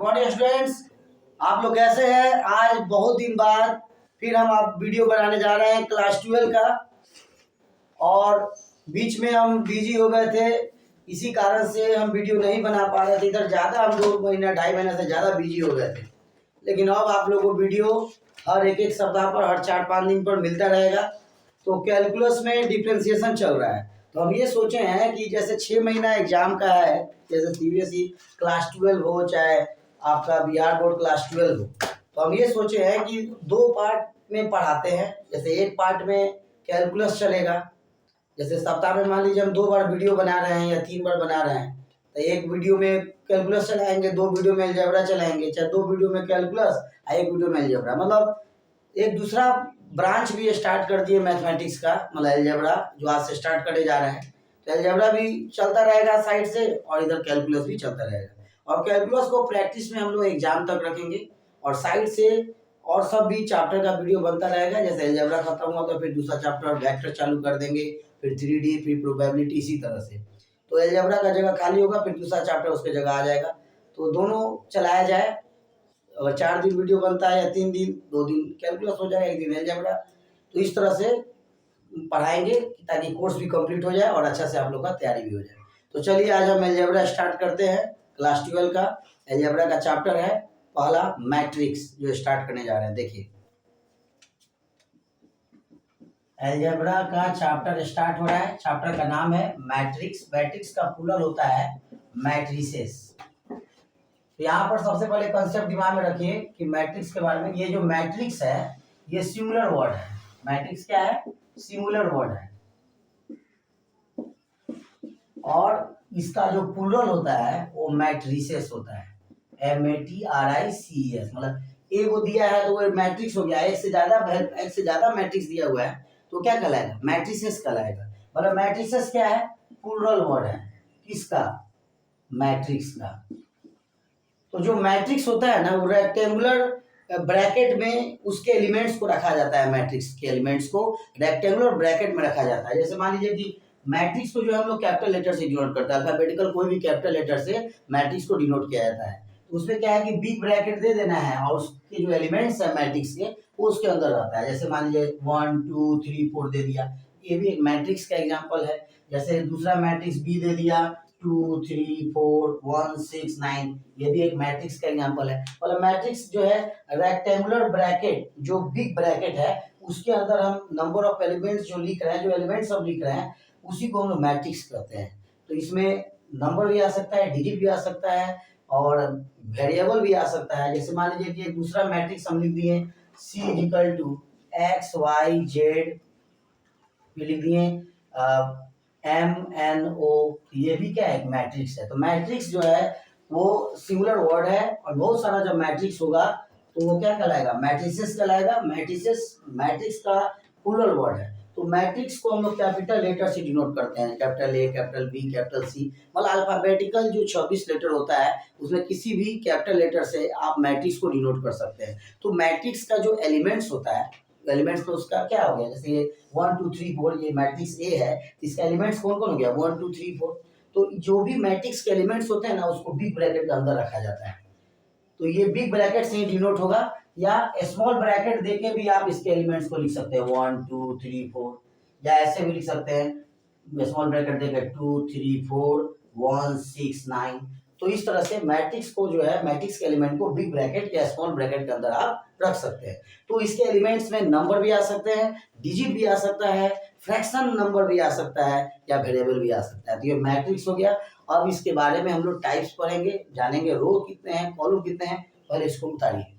Morning students, आप लोग कैसे हैं। आज बहुत दिन बाद फिर हम आप वीडियो बनाने जा रहे हैं क्लास 12 का। और बीच में हम बिजी हो गए थे, इसी कारण से हम वीडियो नहीं बना पा रहे थे। इधर ज़्यादा हम 2 महीना 2.5 महीने से ज़्यादा बिजी हो गए थे, लेकिन अब आप लोगों को वीडियो हर एक सप्ताह पर, हर 4-5 दिन पर मिलता रहेगा। तो कैलकुलस में डिफ्रेंसिएशन चल रहा है, तो हम ये सोचे हैं कि जैसे 6 महीना एग्जाम का है, जैसे सीबीएसई क्लास 12 हो चाहे आपका बिहार बोर्ड क्लास 12 हो, तो हम ये सोचे हैं कि 2 पार्ट में पढ़ाते हैं। जैसे एक पार्ट में कैलकुलस चलेगा, जैसे सप्ताह में मान लीजिए हम 2 बार वीडियो बना रहे हैं या 3 बार बना रहे हैं, तो एक वीडियो में कैलकुलस चलाएंगे, 2 वीडियो में अलजेब्रा चलाएंगे, चाहे 2 वीडियो में कैलकुलस और 1 वीडियो में अलजेब्रा। मतलब एक दूसरा ब्रांच भी स्टार्ट कर दिए मैथमेटिक्स का, मतलब अलजेब्रा जो आज से स्टार्ट करने जा रहे हैं। तो अलजेब्रा भी चलता रहेगा साइड से और इधर कैलकुलस भी चलता रहेगा। और कैलकुलस को प्रैक्टिस में हम लोग एग्जाम तक रखेंगे और साइड से और सब भी चैप्टर का वीडियो बनता रहेगा। जैसे अलजेब्रा खत्म हुआ तो फिर दूसरा चैप्टर वेक्टर चालू कर देंगे, फिर 3D, फिर प्रोबेबिलिटी, इसी तरह से। तो अलजेब्रा का जगह खाली होगा, फिर दूसरा चैप्टर उसके जगह आ जाएगा। तो दोनों चलाया जाए। अगर 4 दिन वीडियो बनता है या 3 दिन, 2 दिन कैलकुलस हो जाएगा, 1 दिन अलजेब्रा। तो इस तरह से पढ़ाएंगे ताकि कोर्स भी कंप्लीट हो जाए और अच्छा से आप लोग का तैयारी भी हो जाए। तो चलिए आज हम अलजेब्रा स्टार्ट करते हैं। क्लास 12 का अलजेब्रा का चैप्टर है पहला मैट्रिक्स, जो स्टार्ट करने जा रहे हैं। देखिए अलजेब्रा का चैप्टर स्टार्ट हो रहा है। चैप्टर का नाम है मैट्रिक्स। मैट्रिक्स का प्लूरल होता है मैट्रिसेस। तो यहाँ पर सबसे पहले कंसेप्ट दिमाग में रखिए कि मैट्रिक्स के बारे में। ये जो मैट्रिक्स है ये सिंगुलर वर्ड है। मैट्रिक्स क्या है? सिंगुलर वर्ड है। और इसका जो प्लूरल होता है वो मैट्रिसेस होता है, MATRICES। मतलब ए को दिया है तो वो मैट्रिक्स हो गया। एक से ज्यादा मैट्रिक्स दिया हुआ है तो क्या कहलाएगा? मैट्रिसेस कहलाएगा। मतलब मैट्रिसेस क्या है? प्लूरल वर्ड है। किसका? मैट्रिक्स का। तो जो मैट्रिक्स होता है ना, वो रेक्टेंगुलर ब्रैकेट में उसके एलिमेंट्स को रखा जाता है। मैट्रिक्स के एलिमेंट्स को रेक्टेंगुलर ब्रैकेट में रखा जाता है। जैसे मान लीजिए कि मैट्रिक्स को जो है हम लोग कैपिटल लेटर से डिनोट करते हैं। अल्फाबेटिकल कोई भी कैपिटल लेटर से मैट्रिक्स को डिनोट किया जाता है। तो उसमें क्या है कि बिग ब्रैकेट दे देना है और उसके जो एलिमेंट्स है मैट्रिक्स के वो उसके अंदर रहता है। जैसे मान लीजिए 1 2 3 4 दे दिया, ये भी एक मैट्रिक्स का एग्जाम्पल है। जैसे दूसरा मैट्रिक्स बी दे दिया 2 3 4 1 6 9, ये भी एक मैट्रिक्स का एग्जांपल है। मतलब मैट्रिक्स जो है रेक्टेंगुलर ब्रैकेट, जो बिग ब्रैकेट है उसके अंदर हम नंबर ऑफ एलिमेंट्स जो लिख रहे हैं, जो एलिमेंट्स हम लिख रहे हैं उसी को हम लोग मैट्रिक्स कहते हैं। तो इसमें नंबर भी आ सकता है, डिजिट भी आ सकता है और वेरिएबल भी आ सकता है। जैसे मान लीजिए कि एक दूसरा मैट्रिक्स हम लिख दिए C = X Y Z, ये लिख दिए MNO, ये भी क्या है? एक मैट्रिक्स है। तो मैट्रिक्स जो है वो सिंगुलर वर्ड है और बहुत सारा जब मैट्रिक्स होगा तो वो क्या कहलाएगा? मैट्रिसेस कहलाएगा। मैट्रिक्स का प्लूरल वर्ड है। तो मैट्रिक्स को हम लोग कैपिटल लेटर से डिनोट करते हैं, capital A, capital B, capital C। मतलब अल्फाबेटिकल जो 26 लेटर होता है उसमें किसी भी कैपिटल लेटर से आप मैट्रिक्स को डिनोट कर सकते हैं। तो मैट्रिक्स का जो एलिमेंट्स होता है, एलिमेंट्स तो उसका क्या हो गया? जैसे 1 2 3 4 ये मैट्रिक्स ए है, इसका एलिमेंट्स कौन कौन हो गया? 1 2 3 4। तो जो भी मैट्रिक्स के एलिमेंट्स होते हैं ना उसको बिग ब्रैकेट के अंदर रखा जाता है। तो ये बिग ब्रैकेट से ही डिनोट होगा, या स्मॉल ब्रैकेट देके भी आप इसके एलिमेंट्स को लिख सकते हैं 1 2 3 4, या ऐसे भी लिख सकते हैं स्मॉल ब्रैकेट देके 2 3 4 1 6 9। तो इस तरह से मैट्रिक्स को जो है, मैट्रिक्स के एलिमेंट को बिग ब्रैकेट या स्मॉल ब्रैकेट के अंदर आप रख सकते हैं। तो इसके एलिमेंट्स में नंबर भी आ सकते हैं, डिजिट भी आ सकता है, फ्रैक्शन नंबर भी आ सकता है या वेरिएबल भी आ सकता है। तो ये मैट्रिक्स हो गया। अब इसके बारे में हम लोग टाइप्स पढ़ेंगे, जानेंगे रो कितने हैं, कॉलम कितने हैं। पहले इसको उतारिए।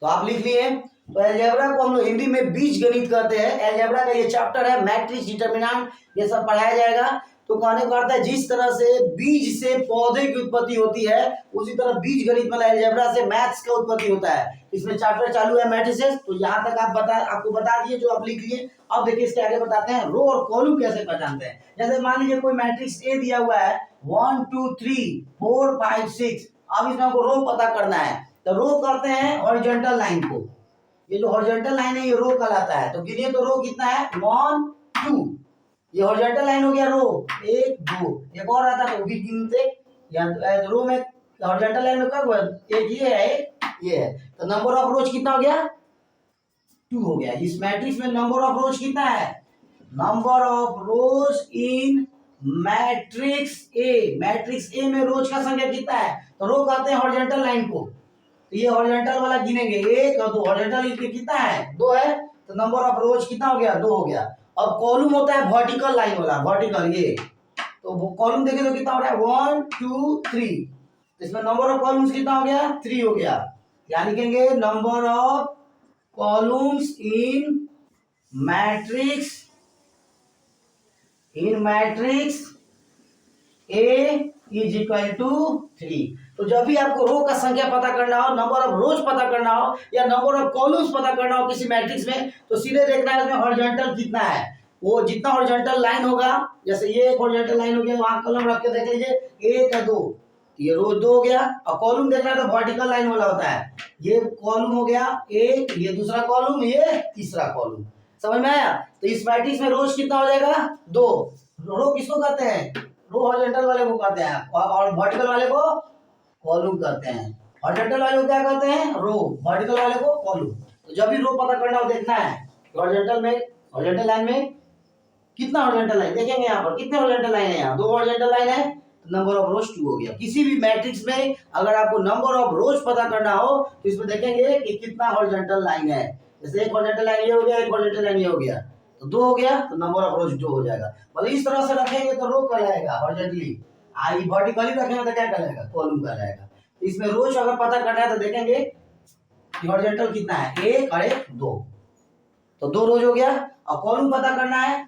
तो आप लिख लिए। तो अलजेब्रा को हम लोग हिंदी में बीज गणित कहते हैं। अलजेब्रा का ये चैप्टर है मैट्रिक्स, डिटरमिनेंट, ये सब पढ़ाया जाएगा। तो कहने का अर्थ है जिस तरह से बीज से पौधे की उत्पत्ति होती है उसी तरह बीज गणित मतलब अलजेब्रा से मैथ्स का उत्पत्ति होता है। इसमें चैप्टर चालू है मैट्रिसेस। तो यहाँ तक आपको बता दिए जो आप लिख लिए। अब देखिए इसके आगे बताते हैं रो और कॉलम कैसे पहचानते हैं। जैसे मान लीजिए कोई मैट्रिक्स ए दिया हुआ है 1 2 3 4 5 6। अब इसमें हमको रो पता करना है। तो रो करते हैं हॉरिजॉन्टल लाइन को। ये जो हॉरिजॉन्टल लाइन है ये रो कहलाता है। तो गिनिए तो रो कितना है? 1 2। ये हॉरिजॉन्टल लाइन हो गया रो 1 2। एक और आता है तो भी गिनते या रो में हॉरिजॉन्टल लाइन में कब एक ये है तो नंबर ऑफ रोज कितना हो गया 2 हो गया। इस मैट्रिक्स में नंबर ऑफ रोज कितना है number of rows in matrix ए में रोज का संख्या कितना है तो रो कहते हैं हॉरिजॉन्टल लाइन को तो ये हॉरिजॉन्टल वाला गिनेंगे 1 और 2 हॉरिजॉन्टल इसमें कितना है 2 है तो नंबर ऑफ रोज कितना हो गया 2 हो गया। अब कॉलम होता है वर्टिकल लाइन वाला वर्टिकल ये तो कॉलम देखें तो कितना हो रहा है 1 2 3 तो इसमें नंबर ऑफ कॉलम्स कितना हो गया 3 हो गया। यानी कहेंगे number of columns in matrix A is equal to 3। तो जब भी आपको रो का संख्या पता करना हो नंबर ऑफ रोज पता करना हो या नंबर ऑफ कॉलम्स पता करना हो किसी मैट्रिक्स में तो सीधे देखना है इसमें हॉरिजॉन्टल कितना है वो जितना हॉरिजॉन्टल लाइन होगा जैसे ये एक हॉरिजॉन्टल लाइन हो गया वहां कॉलम रख के देख लीजिए 1 और 2 ये रोज 2 हो गया और कॉलम देखना है तो वर्टिकल लाइन वाला होता है ये कॉलम हो गया 1 ये दूसरा कॉलम ये तीसरा कॉलम समझ में आया। तो इस मैट्रिक्स में रोज कितना हो जाएगा 2 रो किसको कहते हैं रो हॉरिजॉन्टल वाले को कहते हैं और वर्टिकल वाले को कॉलम कहते हैं। हॉरिजॉन्टल वाले को क्या कहते हैं रो वर्टिकल वाले को कॉलम। तो जब भी रो पता करना हो देखना है हॉरिजॉन्टल लाइन में कितना हॉरिजॉन्टल लाइन देखेंगे यहाँ पर कितने हॉरिजॉन्टल लाइन है यहाँ 2 हॉरिजॉन्टल लाइन है तो नंबर ऑफ रोज 2 हो गया। किसी भी मैट्रिक्स में अगर आपको नंबर ऑफ रोज पता करना हो तो इसमें देखेंगे कि कितना हॉरिजॉन्टल लाइन है जैसे एक हॉरिजॉन्टल लाइन ये हो गया एक हॉरिजॉन्टल लाइन ये हो गया तो 2 हो गया तो नंबर ऑफ रोज 2 हो जाएगा। मतलब इस तरह से रखेंगे तो रो कहलाएगा हॉरिजॉन्टली आई वर्टिकली रखेंगे तो क्या कहलाएगा कॉलम कहलाएगा। इसमें रोज अगर पता करना है तो देखेंगे कि हॉरिजॉन्टल कितना है 1 और 1 2 तो 2 रोज हो गया। और कॉलम पता करना है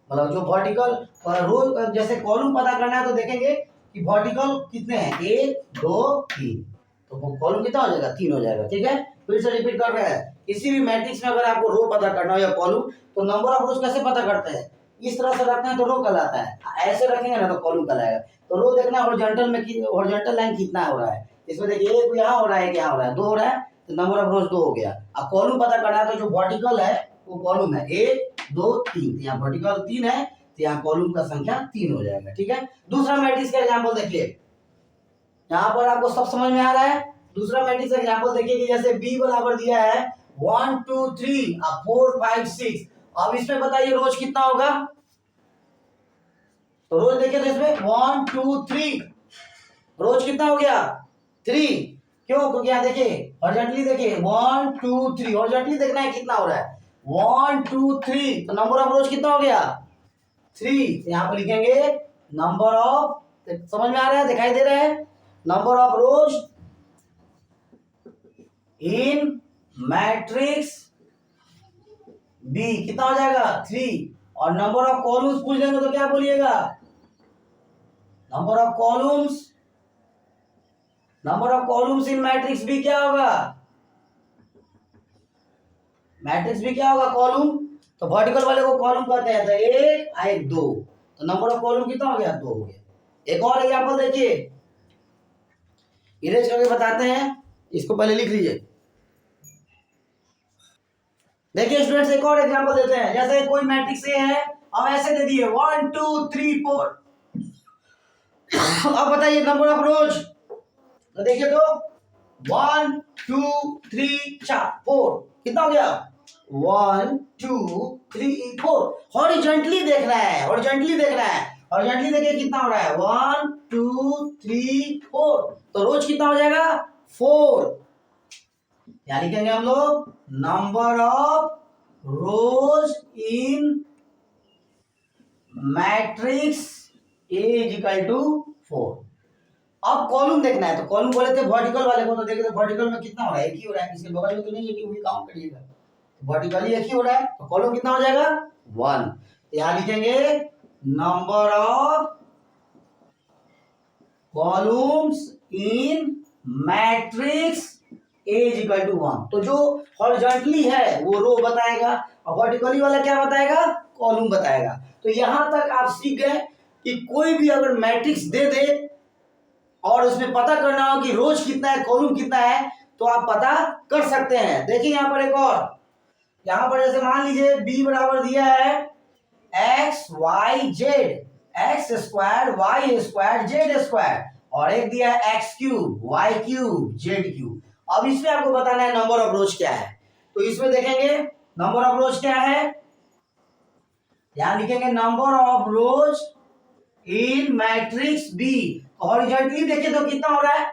मतलब जो वर्टिकल रोज जैसे कॉलम पता करना है तो देखेंगे कि वर्टिकल कितने हैं 1 2 3 तो कॉलम कितना हो जाएगा 3 हो जाएगा। ठीक है फिर से रिपीट कर रहे हैं किसी भी मैट्रिक्स में अगर आपको रो पता करना हो या कॉलम तो नंबर ऑफ रोज कैसे पता करते हैं इस तरह से रखते हैं तो रो कहलाता है ऐसे रखेंगे ना तो कॉलम कहलाएगा। तो रो देखना हॉरिजॉन्टल में हॉरिजॉन्टल लाइन कितना हो रहा है इसमें देखिए एक यहाँ हो रहा है यहाँ हो रहा है 2 हो रहा है तो नंबर ऑफ रोज 2 हो गया। अब कॉलम पता करना है तो जो वर्टिकल है वो कॉलम है 1 2 3 यहाँ वर्टिकल 3 है तो यहाँ कॉलम का संख्या 3 हो जाएगा। ठीक है दूसरा मैट्रिक्स का एग्जांपल देखिए यहाँ पर आपको सब समझ में आ रहा है। दूसरा मैट्रिक्स का एग्जांपल देखिए कि जैसे b बराबर दिया है 1 2 3 4 5 6 अब इसमें बताइए रोज कितना होगा तो रोज देखिए तो इसमें 1 2 3 रोज कितना हो गया 3 क्यों क्योंकि यहाँ देखिए हॉरिजॉन्टली देखिए 1 2 3 हॉरिजॉन्टली देखना है कितना हो रहा है 1 2 3 तो नंबर ऑफ रोज कितना हो गया 3 यहाँ पर लिखेंगे नंबर ऑफ समझ में आ रहा है दिखाई दे रहा है number of rows in matrix B कितना हो जाएगा 3 और नंबर ऑफ कॉलम्स पूछ लेंगे तो क्या बोलिएगा number of columns in matrix B क्या होगा मैट्रिक्स बी क्या होगा कॉलम तो वर्टिकल वाले को कॉलम कहते हैं तो 1 2 तो नंबर ऑफ कॉलम कितना हो गया 2 हो गया। एक और एग्जांपल देखिए इरेज करके बताते हैं इसको पहले लिख लीजिए। देखिए स्टूडेंट्स एक और एग्जांपल देते हैं जैसे कोई मैट्रिक्स ए है अब ऐसे दे दिए 1 2 3 4 अब बताइए नंबर ऑफ रोज तो देखिए तो 1 2 3 4 4 कितना हो गया 1 2 3 4 हॉरिजॉन्टली देखना है हॉरिजॉन्टली देखिए कितना हो रहा है 1 2 3 4 तो रोज कितना हो जाएगा 4 यानी कहेंगे हम लोग number of rows in matrix A is equal to 4। अब कॉलम देखना है तो कॉलम बोले थे वर्टिकल वाले को तो देखिए तो वर्टिकल में कितना हो रहा है एक ही हो रहा है इसके बगल में तो नहीं है कि वही काउंट करिएगा वर्टिकली एक ही हो रहा है तो कॉलम कितना हो जाएगा 1 यहाँ लिखेंगे number of columns in matrix A is equal to 1 तो जो हॉरिजॉन्टली है वो रो बताएगा और वर्टिकली वाला क्या बताएगा कॉलम बताएगा। तो यहां तक आप सीख गए कि कोई भी अगर मैट्रिक्स दे दे और उसमें पता करना हो कि रोज कितना है कॉलम कितना है तो आप पता कर सकते हैं। देखिए यहाँ पर एक और यहाँ पर जैसे मान लीजिए b बराबर दिया है x y z x square y square z square और एक दिया है X cube, Y cube, Z cube. अब इसमें आपको बताना है नंबर ऑफ रोज क्या है। तो इसमें देखेंगे नंबर ऑफ रोज क्या है, यहां लिखेंगे number of rows in matrix B. Horizontally देखें तो कितना हो रहा है,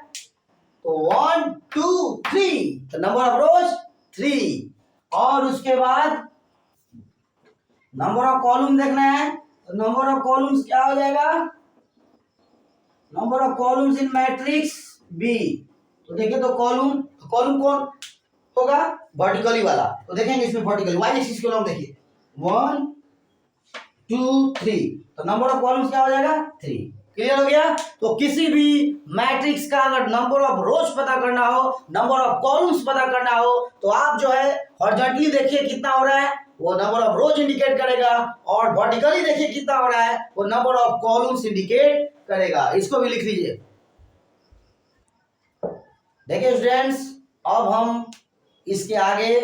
तो 1 2 3, तो नंबर ऑफ रोज 3। और उसके बाद नंबर ऑफ कॉलम देखना है, तो नंबर ऑफ कॉलम्स क्या हो जाएगा, number of columns in matrix B. तो देखिए तो कॉलम कौन होगा, वर्टिकली वाला। तो देखेंगे इसमें वर्टिकली वाई एक्सिस के लॉन्ग देखिए 1 2 3, तो नंबर ऑफ कॉलम्स क्या हो जाएगा 3। क्लियर हो गया। तो किसी भी मैट्रिक्स का अगर नंबर ऑफ रोज पता करना हो, नंबर ऑफ कॉलम्स पता करना हो, तो आप जो है हॉरिजॉन्टली देखिए कितना हो रहा है, वो नंबर ऑफ रोज इंडिकेट करेगा, और वर्टिकली देखिए कितना हो रहा है, वो नंबर ऑफ कॉलम्स इंडिकेट करेगा। इसको भी लिख लीजिए। देखिए स्टूडेंट्स, अब हम इसके आगे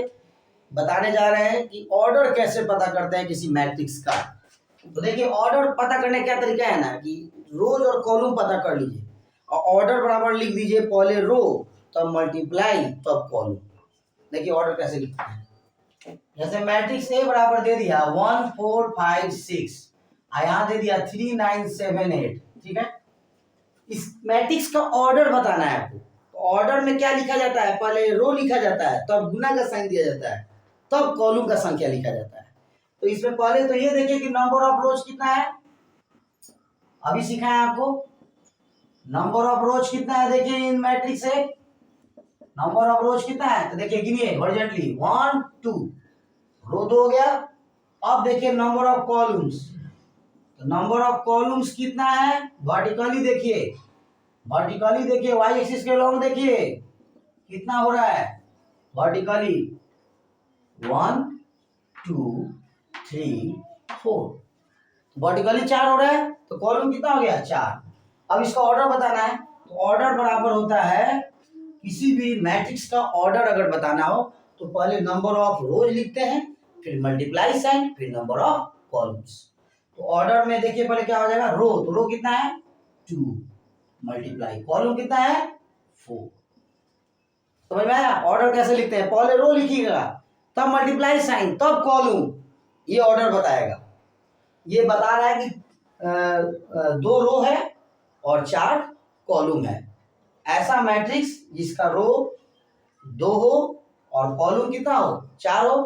बताने जा रहे हैं कि ऑर्डर कैसे पता करते हैं किसी मैट्रिक्स का। तो देखिए ऑर्डर पता करने का तरीका है ना कि रोज और कॉलम पता कर लीजिए और ऑर्डर बराबर लिख दीजिए, पहले रो तब मल्टीप्लाई तब कॉलम। देखिए ऑर्डर कैसे लिखते हैं, जैसे मैट्रिक्स ए बराबर दे दिया 1 4 5 6, यहां दे दिया 3 9 7 8, ठीक है। इस मैट्रिक्स का ऑर्डर बताना है आपको। तो ऑर्डर में क्या लिखा जाता है, पहले रो लिखा जाता है, तब गुना का साइन दिया जाता है, तब कॉलम का संख्या लिखा जाता है। तो इसमें पहले तो ये देखिए कि नंबर ऑफ रोज कितना है, अभी सिखाया आपको नंबर ऑफ रोज कितना है। देखिए इन मैट्रिक्स है नंबर ऑफ रोज कितना है, तो देखिए गिनिए हॉरिजॉन्टली 1 2, रो 2 हो गया। अब देखिए नंबर ऑफ कॉलम्स, तो नंबर ऑफ कॉलम्स कितना है, वर्टिकली देखिए वाई एक्सिस के लॉन्ग देखिए कितना हो रहा है, वर्टिकली 1 2 3 4, वर्टिकली 4 हो रहा है, तो कॉलम कितना हो गया 4। अब इसका ऑर्डर बताना है, तो ऑर्डर बराबर होता है, किसी भी मैट्रिक्स का ऑर्डर अगर बताना हो तो पहले नंबर ऑफ रोज लिखते हैं, फिर मल्टीप्लाई साइन, फिर नंबर ऑफ कॉलम्स। तो ऑर्डर में देखिए पहले क्या हो जाएगा, रो, तो रो कितना है 2, मल्टीप्लाई कॉलम कितना है 4। समझ में आया ऑर्डर कैसे लिखते हैं, पहले रो लिखिएगा, तब मल्टीप्लाई साइन, तब कॉलम, ये ऑर्डर बताएगा। ये बता रहा है कि 2 रो है और 4 कॉलम है। ऐसा मैट्रिक्स जिसका रो 2 हो और कॉलम कितना हो 4 हो,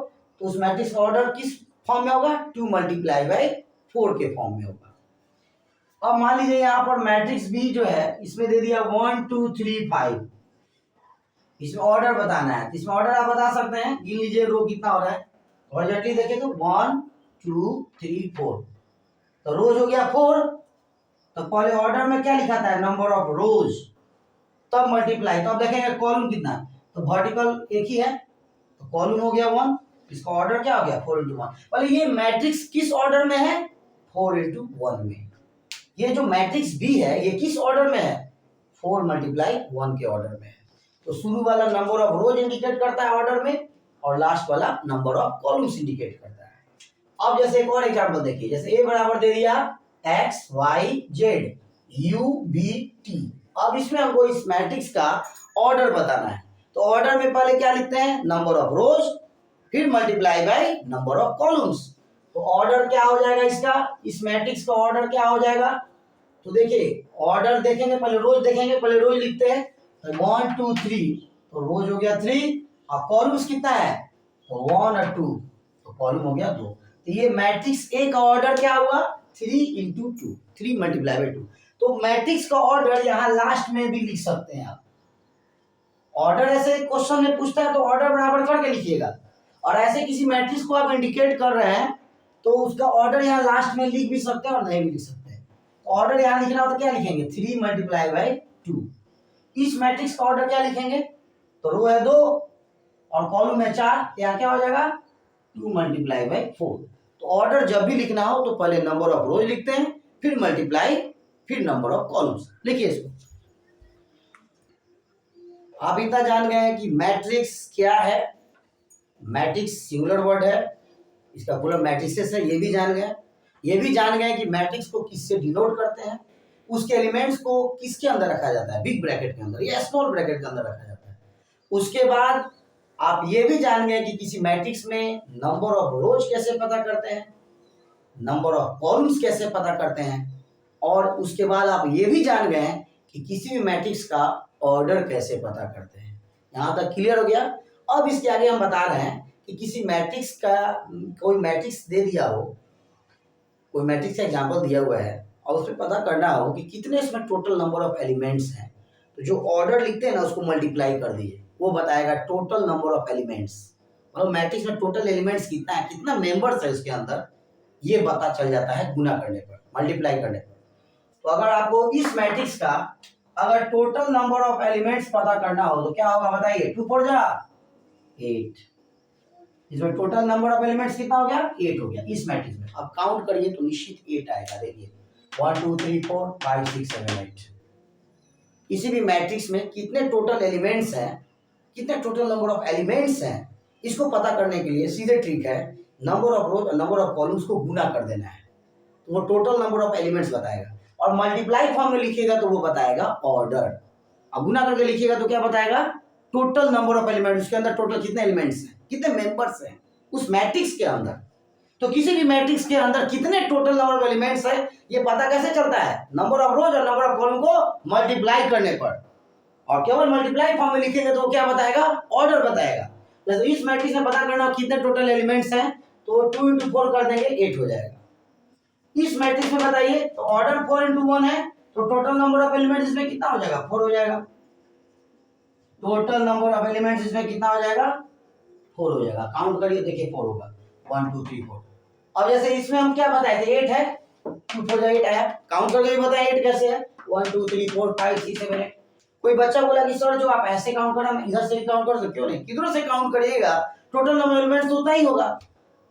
तो उस मैट्रिक्स का ऑर्डर किस फॉर्म में होगा, 2 मल्टीप्लाई बाई 4 के फॉर्म में होगा। अब मान लीजिए यहाँ पर मैट्रिक्स बी जो है इसमें दे दिया 1 2 3 5, इसमें ऑर्डर बताना है। इसमें ऑर्डर आप बता सकते हैं, गिन लीजिए रो कितना हो रहा है, हॉरिजॉन्टली देखें तो 1 2 3 4, तो रोज हो गया 4। तो पहले ऑर्डर में क्या लिखा था, नंबर ऑफ रोज, तब मल्टीप्लाई, तो अब देखेंगे कॉलम कितना, तो वर्टिकल एक ही है, तो कॉलम हो गया 1, इसका ऑर्डर क्या हो गया 4 into 1। पहले ये मैट्रिक्स किस ऑर्डर में है, 4 into 1 में। ये जो मैट्रिक्स बी है ये किस ऑर्डर में है, 4 multiply 1 के ऑर्डर में है। तो शुरू वाला नंबर ऑफ रोज इंडिकेट करता है ऑर्डर में, और लास्ट वाला नंबर ऑफ कॉलम्स इंडिकेट करता है। अब जैसे एक और एग्जांपल देखिए, जैसे ए बराबर दे दिया X Y Z U B T. अब इसमें हमको इस मैट्रिक्स का ऑर्डर बताना है। तो ऑर्डर में पहले क्या लिखते हैं, नंबर ऑफ रोज, फिर multiply by number of columns. तो ऑर्डर क्या हो जाएगा इसका, इस मैट्रिक्स का ऑर्डर क्या हो जाएगा, तो देखिए ऑर्डर देखेंगे, पहले रोज देखेंगे, पहले रोज लिखते हैं, तो 1 2 3, तो रोज हो गया 3, और कॉलम्स कितना है, तो 1 और 2, तो कॉलम हो गया 2। तो ये मैट्रिक्स ए का ऑर्डर क्या हुआ, 3 into 2, 3 multiply by 2। तो मैट्रिक्स का ऑर्डर यहाँ लास्ट में भी लिख सकते हैं आप। ऑर्डर ऐसे क्वेश्चन में पूछता है तो ऑर्डर बराबर करके लिखिएगा, और ऐसे किसी मैट्रिक्स को आप इंडिकेट कर रहे हैं तो उसका ऑर्डर यहाँ लास्ट में लिख भी सकते हैं और नहीं भी लिख सकते हैं। तो ऑर्डर यहाँ लिखना हो तो क्या लिखेंगे, 3 multiply by 2। इस मैट्रिक्स का ऑर्डर क्या लिखेंगे, तो रो है 2 और कॉलम है 4, यहाँ क्या हो जाएगा 2 multiply by 4। तो ऑर्डर जब भी लिखना हो तो पहले नंबर ऑफ रोज लिखते हैं, फिर मल्टीप्लाई, फिर नंबर ऑफ कॉलम्स। लिखिए इसको। आप इतना जान गए हैं कि मैट्रिक्स क्या है, मैट्रिक्स सिंगुलर वर्ड है, इसका पूरा मैट्रिसेस है, ये भी जान गए। ये भी जान गए कि मैट्रिक्स को किससे डिनोट करते हैं, उसके एलिमेंट्स को किसके अंदर रखा जाता है, बिग ब्रैकेट के अंदर या स्मॉल ब्रैकेट के अंदर रखा जाता है। उसके बाद आप ये भी जान गए कि किसी मैट्रिक्स में नंबर ऑफ रोज कैसे पता करते हैं, नंबर ऑफ कॉलम्स कैसे पता करते हैं, और उसके बाद आप ये भी जान गए कि किसी भी मैट्रिक्स का ऑर्डर कैसे पता करते हैं। यहाँ तक क्लियर हो गया। अब इसके आगे हम बता रहे हैं कि किसी मैट्रिक्स का कोई मैट्रिक्स दे दिया हो, कोई मैट्रिक्स का एग्जांपल दिया हुआ है और उसमें पता करना हो कि कितने इसमें टोटल नंबर ऑफ एलिमेंट्स हैं, तो जो ऑर्डर लिखते हैं ना उसको मल्टीप्लाई कर दीजिए, वो बताएगा टोटल नंबर ऑफ एलिमेंट्स। मतलब मैट्रिक्स में टोटल एलिमेंट्स कितना है, कितना मेंबर्स है उसके अंदर, ये पता चल जाता है गुना करने पर, मल्टीप्लाई करने पर। तो अगर आपको इस मैट्रिक्स का अगर टोटल नंबर ऑफ एलिमेंट्स पता करना हो तो क्या होगा बताइए, 2 4 जा 8। इसमें टोटल नंबर ऑफ एलिमेंट्स कितना हो गया, 8 हो गया इस मैट्रिक्स में। अब काउंट करिए तो निश्चित 8 आएगा। देखिए 1 2 3 4 5 6 7 8। किसी भी मैट्रिक्स में कितने टोटल एलिमेंट्स हैं, कितने टोटल नंबर ऑफ एलिमेंट्स हैं, इसको पता करने के लिए सीधे ट्रिक है, नंबर ऑफ रोज और नंबर ऑफ कॉलम्स को गुना कर देना है, तो वो टोटल नंबर ऑफ एलिमेंट्स बताएगा। और मल्टीप्लाई फॉर्म में लिखिएगा तो वो बताएगा ऑर्डर। अब गुना करके लिखिएगा तो क्या बताएगा, टोटल नंबर ऑफ एलिमेंट्स, उसके अंदर टोटल कितने एलिमेंट्स हैं, कितने मेंबर्स हैं उस मैट्रिक्स के अंदर। तो किसी भी मैट्रिक्स के अंदर कितने टोटल नंबर ऑफ एलिमेंट्स है ये पता कैसे चलता है, नंबर ऑफ रोज और नंबर ऑफ कॉलम को मल्टीप्लाई करने पर। और केवल मल्टीप्लाई फॉर्म में लिखेंगे तो क्या बताएगा, ऑर्डर बताएगा। जैसे इस मैट्रिक्स में पता करना कितने टोटल एलिमेंट्स हैं तो 2 into 4 कर देंगे 8 हो जाएगा। इस मैट्रिक्स में बताइए तो ऑर्डर 4 into 1 है, तो टोटल नंबर ऑफ एलिमेंट्स इसमें कितना हो जाएगा, 4 हो जाएगा। टोटल नंबर ऑफ एलिमेंट्स इसमें कितना हो जाएगा, 4 हो जाएगा। काउंट करिए देखिए 4 होगा, 1 2 3 4। अब जैसे इसमें हम क्या बताए थे, 8 है, 2 4 8 आया। काउंट करके भी बताए 8 कैसे है, 1 2 3 4 5 6 7 8। कोई बच्चा बोला कि सर जो आप ऐसे काउंट कर रहे हैं इधर से भी काउंट कर सकते हो, नहीं किधर से काउंट करिएगा टोटल नंबर ऑफ एलिमेंट्स तो उतना ही होगा।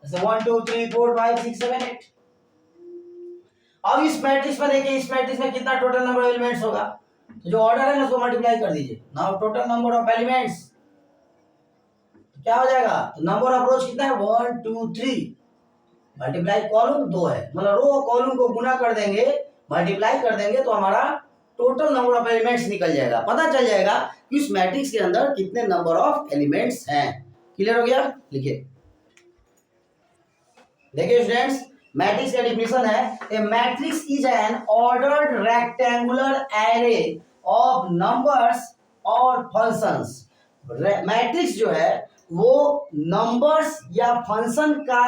जैसे 1 2 3 4 5 6 7 8। अब इस मैट्रिक्स में देखिए, इस मैट्रिक्स में कितना टोटल नंबर ऑफ एलिमेंट्स होगा, तो जो ऑर्डर है ना उसको मल्टीप्लाई कर दीजिए। Now total number of elements क्या हो जाएगा, नंबर ऑफ रोज कितना है 1 2 3, मल्टीप्लाई कॉलम 2 है, मतलब रो और कॉलम को गुना कर देंगे, मल्टीप्लाई कर देंगे तो हमारा टोटल नंबर ऑफ एलिमेंट्स निकल जाएगा। पता चल जाएगा कि इस मैट्रिक्स के अंदर कितने नंबर ऑफ एलिमेंट्स हैं। क्लियर हो गया, लिखिए। देखिए स्टूडेंट्स, मैट्रिक्स का डिफिनेशन है, a matrix is an ordered rectangular array of numbers और फंक्शंस। मैट्रिक्स जो है वो नंबर्स या फंक्शन का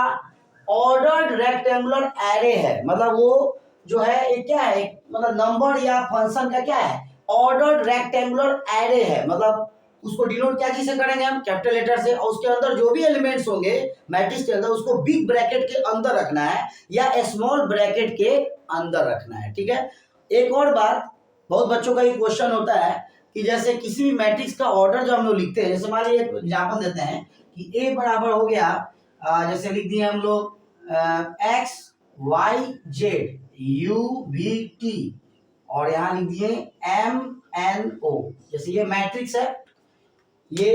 ऑर्डर्ड रेक्टेंगुलर एरे है। मतलब वो जो है ये क्या है, मतलब नंबर या फंक्शन का क्या है, ऑर्डर्ड रेक्टेंगुलर एरे है। मतलब उसको डिनोट क्या चीज से करेंगे हम, कैपिटल लेटर से, और उसके अंदर जो भी एलिमेंट्स होंगे मैट्रिक्स के अंदर उसको बिग ब्रैकेट के अंदर रखना है या स्मॉल ब्रैकेट के अंदर रखना है। ठीक है। एक और बात, बहुत बच्चों का ये क्वेश्चन होता है कि जैसे किसी भी मैट्रिक्स का ऑर्डर जो हम लोग लिखते हैं, जैसे मान लीजिए एक एग्जाम्पल देते हैं कि ए बराबर हो गया, जैसे लिख दिए हम लोग X Y Z U V T, और यहाँ लिख दिए एम एन ओ। जैसे ये मैट्रिक्स है, ये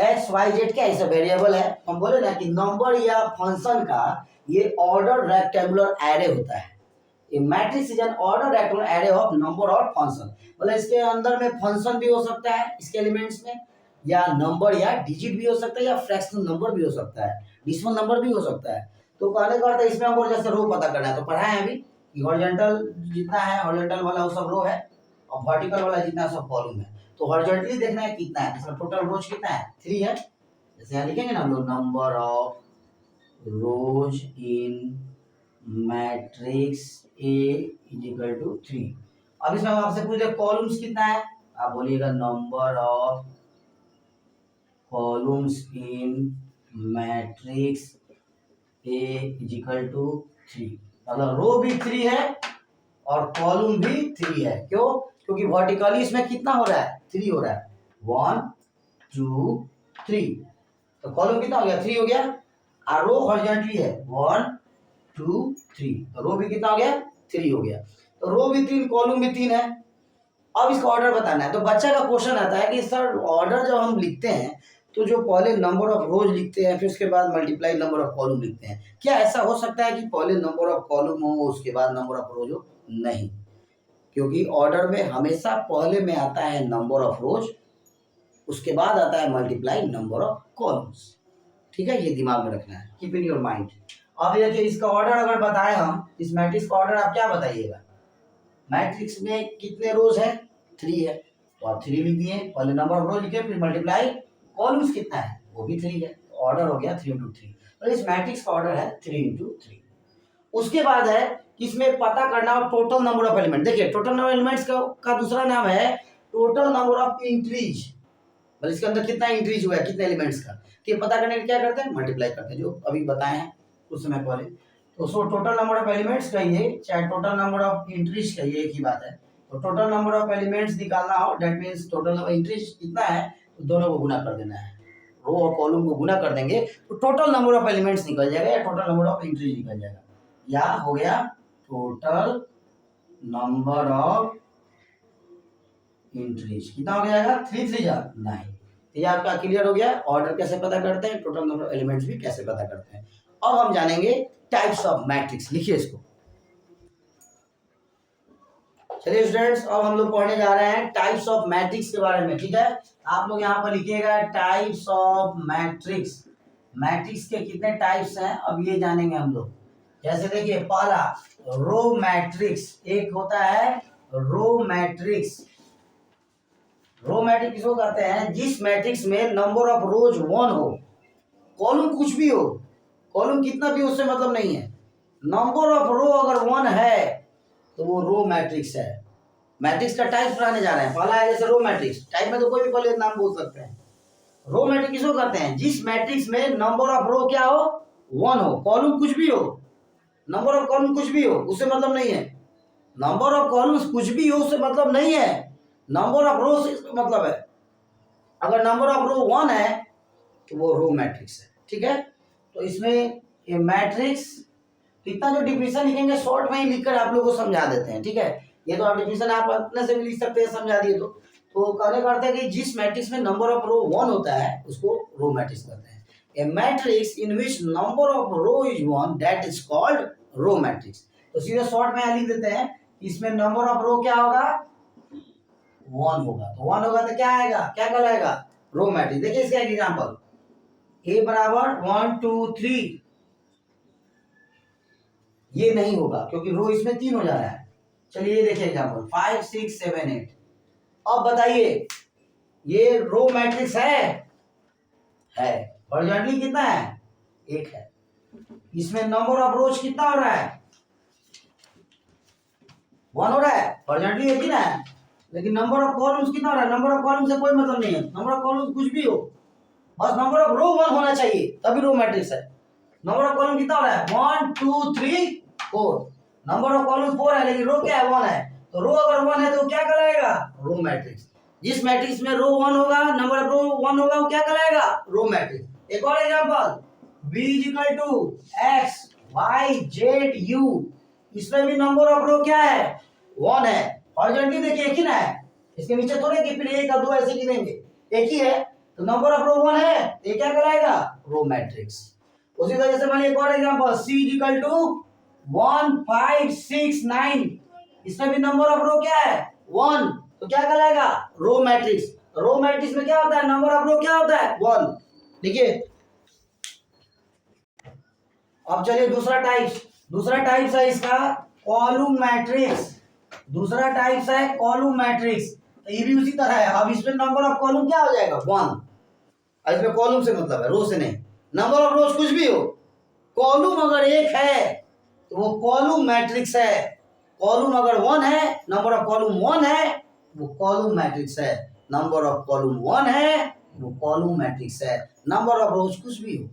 एक्स वाई जेड क्या है, वेरिएबल है। हम बोले ना कि नंबर या फंक्शन का ये ऑर्डर रेक्टेंगुलर एरे होता है। ये matrix is N order rectangular array of number और फंक्शन। मतलब इसके अंदर में फंक्शन भी हो सकता है इसके एलिमेंट्स में, या नंबर या डिजिट भी हो सकता है, या फ्रैक्शनल नंबर भी हो सकता है, डेसिमल नंबर भी हो सकता है। तो कहने का अर्थ है इसमें हमको जैसे रो पता करना है तो पढ़ा है अभी कि हॉरिजॉन्टल जितना है, हॉरिजॉन्टल वाला वो सब रो है, और वर्टिकल वाला जितना सब कॉलम है। तो हॉरिजॉन्टली देखना है कितना है, इसमें टोटल रोज कितना है, 3 है। जैसे यहाँ लिखेंगे ना हम लोग, number of rows in matrix A is equal to 3। अब इसमें हम आपसे पूछे कॉलम्स कितना है, आप बोलिएगा number of columns in matrix A is equal to 3। मतलब रो भी 3 है और कॉलम भी 3 है। क्यों, क्योंकि वर्टिकली इसमें कितना हो रहा है, 3 हो रहा है, 1 2 3। तो कॉलम कितना हो गया, 3 हो गया, और रो हॉरिजॉन्टली है 1 2 3, तो रो भी कितना हो गया, 3 हो गया। तो रो भी 3 कॉलम भी 3 है। अब इसका ऑर्डर बताना है। तो बच्चा का क्वेश्चन आता है कि सर ऑर्डर जब हम लिखते हैं तो जो पहले नंबर ऑफ रोज लिखते हैं फिर उसके बाद मल्टीप्लाई नंबर ऑफ कॉलम लिखते हैं, क्या ऐसा हो सकता है कि पहले नंबर ऑफ कॉलम हो उसके बाद नंबर ऑफ रोज हो? नहीं, क्योंकि ऑर्डर में हमेशा पहले में आता है नंबर ऑफ रोज, उसके बाद आता है मल्टीप्लाई नंबर ऑफ कॉलम्स। ठीक है, ये दिमाग में रखना है, कीप इन योर माइंड। अब देखिए इसका ऑर्डर अगर बताएं हम, इस मैट्रिक्स का ऑर्डर आप क्या बताइएगा? मैट्रिक्स में कितने रोज है? 3 है, तो आप 3 लिख दिए, पहले नंबर ऑफ रोज लिखे, फिर मल्टीप्लाई कॉलम्स कितना है, वो भी 3 है, ऑर्डर हो गया 3 × 3। तो इस मैट्रिक्स का ऑर्डर है 3 × 3। उसके बाद है इसमें पता करना हो टोटल नंबर ऑफ एलिमेंट। देखिए टोटल नंबर एलिमेंट्स का दूसरा नाम है टोटल नंबर ऑफ इंट्रीज। मतलब इसके अंदर कितना इंट्रीज हुआ है, कितने एलिमेंट्स का, कि पता करने के लिए क्या करते हैं? मल्टीप्लाई करते हैं, जो अभी बताए हैं कुछ समय पहले। तो so total number of elements कहिए चाहे टोटल नंबर ऑफ इंट्रीज कहिए, एक ही बात है। तो टोटल नंबर ऑफ एलिमेंट्स निकालना हो, that means total number entries कितना है, तो दोनों को गुना कर देना है, रो और कॉलम को गुना कर देंगे तो टोटल नंबर ऑफ एलिमेंट्स निकल जाएगा या टोटल नंबर ऑफ इंट्रीज निकल जाएगा। या हो गया टोटल नंबर ऑफ इंट्रीज, कितना हो जाएगा? 3 3 जा 9। ये आपका क्लियर हो गया, ऑर्डर कैसे पता करते हैं, टोटल नंबर ऑफ एलिमेंट्स भी कैसे पता करते हैं। अब हम जानेंगे टाइप्स ऑफ मैट्रिक्स। लिखिए इसको। चलिए स्टूडेंट्स, अब हम लोग पढ़ने जा रहे हैं टाइप्स ऑफ मैट्रिक्स के बारे में। ठीक है, आप लोग यहाँ पर लिखिएगा टाइप्स ऑफ मैट्रिक्स। मैट्रिक्स के कितने टाइप्स हैं अब ये जानेंगे हम लोग। जैसे देखिए पहला रो मैट्रिक्स, एक होता है रो मैट्रिक्स। रो मैट्रिक्स किसको कहते हैं? जिस मैट्रिक्स में नंबर ऑफ रोज 1 हो, कॉलम कुछ भी हो, कॉलम कितना भी उससे मतलब नहीं है, नंबर ऑफ रो अगर 1 है तो वो रो मैट्रिक्स है। मैट्रिक्स का टाइप पढ़ाने जा रहे हैं। पहला है जैसे रो मैट्रिक्स, टाइप में तो कोई भी पहले नाम बोल सकते हैं। रो मैट्रिक्स किसको कहते हैं? जिस मैट्रिक्स में नंबर ऑफ रो क्या हो? 1 हो, कॉलम कुछ भी हो, नंबर ऑफ कॉलम कुछ भी हो, उससे मतलब नहीं है। नंबर ऑफ कॉलम्स कुछ भी हो उससे मतलब नहीं है, नंबर ऑफ रो से मतलब है। अगर नंबर ऑफ रो 1 है तो वो रो मैट्रिक्स है। ठीक है, तो इसमें ये मैट्रिक्स, इतना जो डिफिनेशन लिखेंगे शॉर्ट में ही लिखकर आप लोगों को समझा देते हैं। ठीक है, ये तो आप डिफिनेशन आप अपने से भी लिख सकते हैं, समझा दिए तो कहने का अर्थ है कि जिस मैट्रिक्स में नंबर ऑफ रो 1 होता है उसको रो मैट्रिक्स कहते हैं। A matrix in which number of row is 1 that is called row matrix. तो सीधे शॉर्ट में लिख देते हैं, इसमें नंबर ऑफ रो क्या होगा? 1 होगा। तो 1 होगा तो क्या आएगा, क्या कहलाएगा? Row matrix. देखिए इसका एग्जांपल, ए बराबर 1 2 3, ये नहीं होगा क्योंकि रो इसमें 3 हो जा रहा है। चलिए ये देखिए एग्जांपल 5 6 7 8। अब बताइए ये रो मैट्रिक्स है? हॉरिजॉन्टली कितना है? 1 है। इसमें नंबर ऑफ रोज कितना हो रहा है? 1 हो रहा है, हॉरिजॉन्टली एक ही ना है। लेकिन नंबर ऑफ कॉलम्स कितना हो रहा है? नंबर ऑफ कॉलम से कोई मतलब नहीं है, नंबर ऑफ कॉलम्स कुछ भी हो, बस नंबर ऑफ रो 1 होना चाहिए तभी रो मैट्रिक्स है। नंबर ऑफ कॉलम कितना हो रहा है? 1 2 3 4। नंबर ऑफ कॉलम 4 है लेकिन रो क्या है? 1 है। तो रो अगर 1 है तो क्या कहलाएगा? Row matrix. जिस मैट्रिक्स में रो 1 होगा, नंबर ऑफ रो 1 होगा, वो क्या कहलाएगा? Row matrix. एक और example, b x y z u, इसमें भी नंबर ऑफ रो क्या है? 1 है। हॉरिजॉन्टली देखिए एक ही ना है, इसके नीचे थोड़े कि फिर 1 और 2 ऐसे गिनेंगे, एक ही है। तो नंबर ऑफ रो 1 है, ये क्या कहलाएगा? Row matrix. उसी तरह से मैंने एक और एग्जांपल, c 1 5 6 9, इसमें भी नंबर ऑफ रो क्या है? 1, तो क्या कहलाएगा? Row matrix. रो मैट्रिक्स में क्या होता है? नंबर ऑफ रो क्या होता है? 1। देखिए अब चलिए दूसरा टाइप्स है इसका कॉलम मैट्रिक्स। दूसरा टाइप्स है कॉलम मैट्रिक्स। तो ये भी उसी तरह है। अब इसमें नंबर ऑफ कॉलम क्या हो जाएगा? 1। इसमें कॉलम से मतलब है, रो से नहीं। नंबर ऑफ रोज कुछ भी हो, कॉलम अगर 1 है तो वो कॉलम मैट्रिक्स है। कॉलम अगर 1 है, नंबर ऑफ कॉलम 1 है, वो कॉलम मैट्रिक्स है। नंबर ऑफ कॉलम 1 है, वो कॉलम मैट्रिक्स है। नंबर ऑफ रोज कुछ भी हो,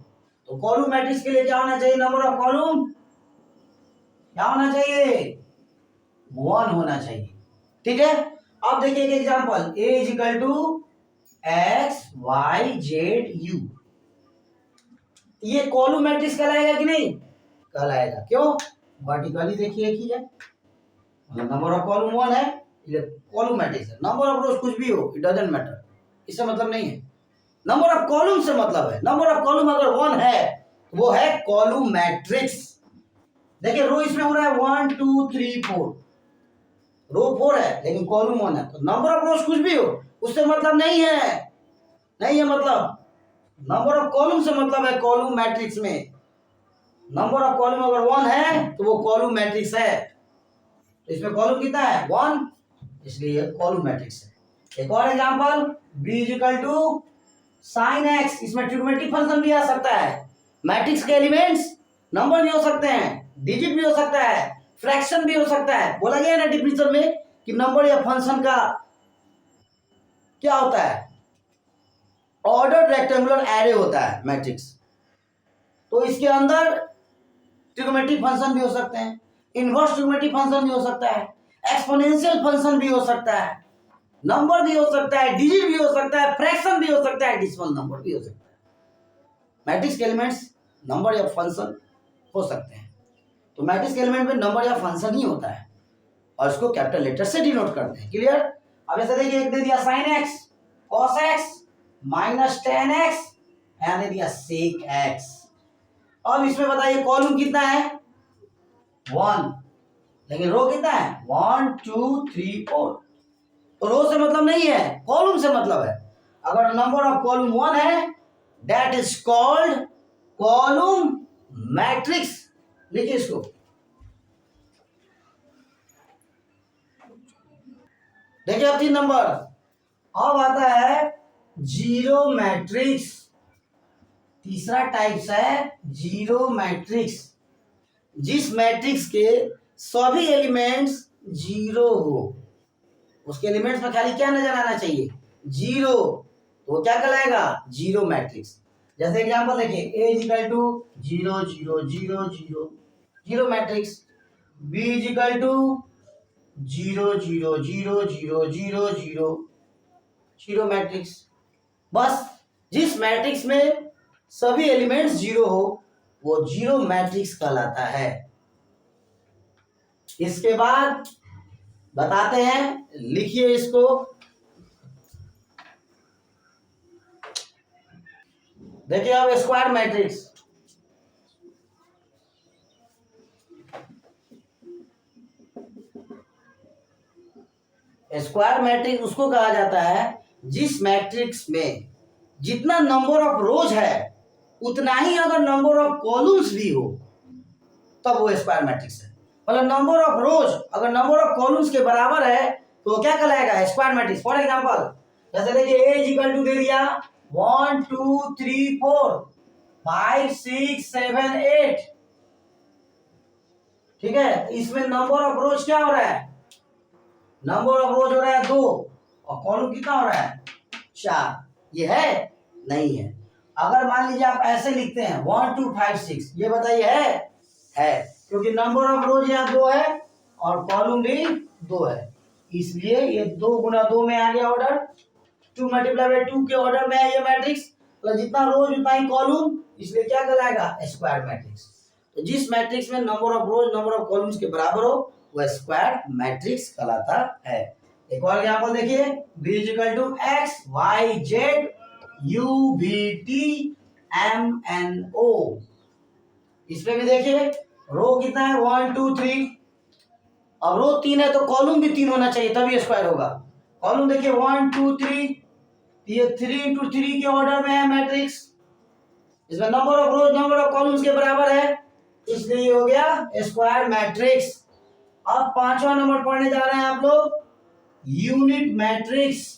तो कॉलम मैट्रिक्स के लिए क्या होना चाहिए? नंबर ऑफ कॉलम क्या होना चाहिए? 1 होना चाहिए। ठीक है, अब देखिए एक example, a x y z u, ये कॉलम मैट्रिक्स कहलाएगा कि नहीं? कहलाएगा। क्यों? वर्टिकली देखिए एक ही है, नंबर ऑफ कॉलम 1 है, ये कॉलम मैट्रिक्स है। नंबर ऑफ रोज कुछ भी हो, इट डजंट मैटर, इससे मतलब नहीं है। नंबर ऑफ कॉलम से मतलब है। नंबर ऑफ कॉलम अगर 1 है तो वो है कॉलम मैट्रिक्स। देखिए रो इसमें हो रहा है 1 2 3 4, रो 4 है लेकिन कॉलम 1 है, तो नंबर ऑफ रोज कुछ भी हो उससे मतलब नहीं है, नहीं है मतलब। नंबर ऑफ कॉलम से मतलब है कॉलम मैट्रिक्स में। नंबर ऑफ कॉलम अगर 1 है तो वो कॉलम मैट्रिक्स है। तो इसमें कॉलम कितना है 1, इसलिए ये कॉलम मैट्रिक्स है। एक और example b equal to sine X, इसमें ट्रिग्नोमेट्रिक फंक्शन भी आ सकता है। मैट्रिक्स के एलिमेंट्स नंबर भी हो सकते हैं, डिजिट भी हो सकता है, फ्रैक्शन भी हो सकता है। बोला गया है ना डिफिनेशन में कि नंबर या फंक्शन का क्या होता है, ऑर्डर्ड रेक्टेंगुलर एरे होता है मैट्रिक्स। तो इसके अंदर ट्रिग्नोमेट्रिक फंक्शन भी हो सकते हैं, इनवर्स ट्रिग्नोमेट्रिक फंक्शन भी हो सकता है, एक्सपोनेंशियल फंक्शन भी हो सकता है, नंबर भी हो सकता है, डिजिट भी हो सकता है, फ्रैक्शन भी हो सकता है, डेसिमल नंबर भी हो सकता है। मैट्रिक्स के एलिमेंट्स नंबर या फंक्शन हो सकते हैं। तो मैट्रिक्स के एलिमेंट में नंबर या फंक्शन ही होता है और इसको कैपिटल लेटर से डिनोट करते हैं। क्लियर? अब ऐसे देखिए, एक दे दिया sin x cos x minus tan x, यहाँ दे दिया sec x। अब इसमें बताइए कॉलम कितना है 1, लेकिन रो कितना है 1 2 3 4। रो से मतलब नहीं है, कॉलम से मतलब है। अगर नंबर ऑफ कॉलम 1 है that is called column matrix. लिखिए इसको, देखिए अब 3 नंबर। अब आता है जीरो मैट्रिक्स, तीसरा टाइप्स है जीरो मैट्रिक्स, जिस मैट्रिक्स के सभी एलिमेंट्स जीरो हो। उसके एलिमेंट्स में खाली क्या नजर आना चाहिए, जीरो, तो वो क्या कहलाएगा जीरो मैट्रिक्स। जैसे एग्जांपल देखिए a equal to 0 0 0 0 zero matrix, b equal to 0 0 0 0 0 0 zero matrix. बस जिस मैट्रिक्स में सभी एलिमेंट्स जीरो हो वो जीरो मैट्रिक्स कहलाता है। इसके बाद बताते हैं, लिखिए इसको, देखिए अब स्क्वायर मैट्रिक्स। स्क्वायर मैट्रिक्स उसको कहा जाता है जिस मैट्रिक्स में जितना नंबर ऑफ रोज है उतना ही अगर नंबर ऑफ कॉलम्स भी हो तब वो स्क्वायर मैट्रिक्स है। मतलब नंबर ऑफ रोज अगर नंबर ऑफ कॉलम्स के बराबर है तो वो क्या कहलाएगा स्क्वायर मैट्रिक्स। फॉर एग्जांपल जैसे देखिए a इक्वल टू दे दिया 1 2 3 4 5 6 7 8, ठीक है। इसमें नंबर ऑफ रोज क्या हो रहा है, नंबर ऑफ रोज हो रहा है 2 और कॉलम कितना हो रहा है 4। ये है नहीं है। अगर मान लीजिए आप ऐसे लिखते हैं 1 2 5 6, ये बताइए है क्योंकि नंबर ऑफ रोज यहाँ 2 है और कॉलम भी 2 है, इसलिए ये 2 गुना 2 में आ गया ऑर्डर, 2 मल्टीप्लाई बाय 2 के ऑर्डर में है ये मैट्रिक्स। तो जितना रोज उतना ही कॉलम, इसलिए क्या कहलाएगा स्क्वायर मैट्रिक्स। तो जिस मैट्रिक्स में number of rose number of columns के बराबर हो वह स्क्वायर मैट्रिक्स कहलाता है। एक और एग्जांपल देखिए b equal to x y z u v t m n o। इसमें भी देखिए रो कितना है 1 2 3, अब रो 3 है तो कॉलम भी 3 होना चाहिए तभी स्क्वायर होगा। कॉलम देखिए 1 2 3, ये 3 into 3 के ऑर्डर में है मैट्रिक्स। इसमें number of rose number of columns के बराबर है, इसलिए ये हो गया स्क्वायर मैट्रिक्स। अब 5वां नंबर पढ़ने जा रहे हैं आप लोग यूनिट मैट्रिक्स।